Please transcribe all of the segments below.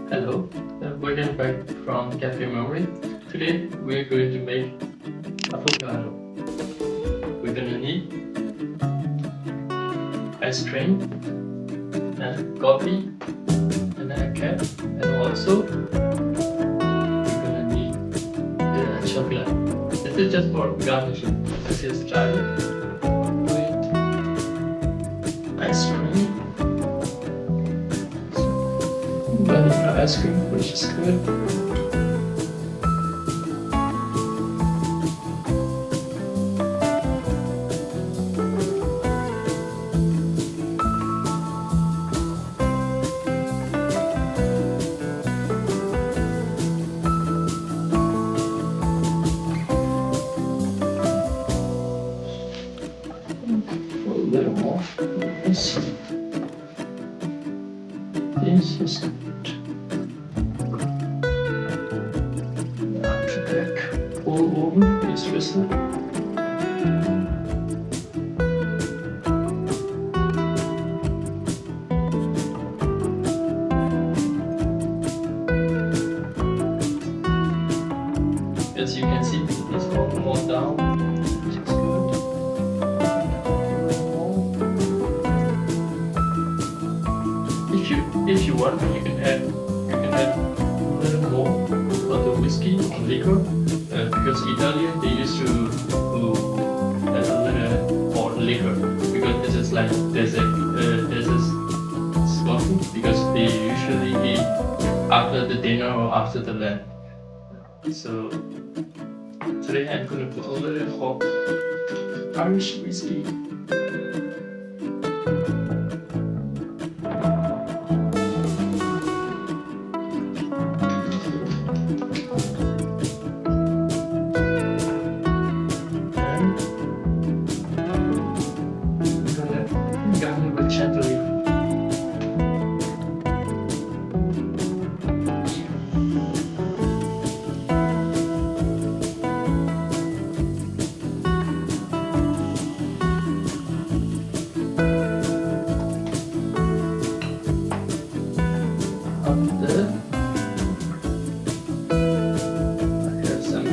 Hello, welcome back from Cafe Memory. Today we are going to make avocado. We're gonna need ice cream and coffee and a cat, and also we're gonna need the chocolate. This is just for garnishing. This is started with ice cream, vanilla ice cream, which is good. A little more. This is good. After that, pour over the espresso. As you can see, it's all more down, which is good. If you want, you can add a little more of the whiskey or liquor, because Italian they used to add a little more liquor, because this is like this is coffee, because they usually eat after the dinner or after the lunch. So today I'm gonna put a little hot Irish whiskey. Garnish with Chantilly. After, I have some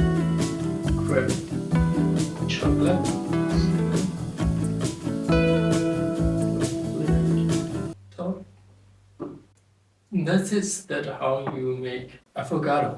cream chocolate. So that is how you make avocado.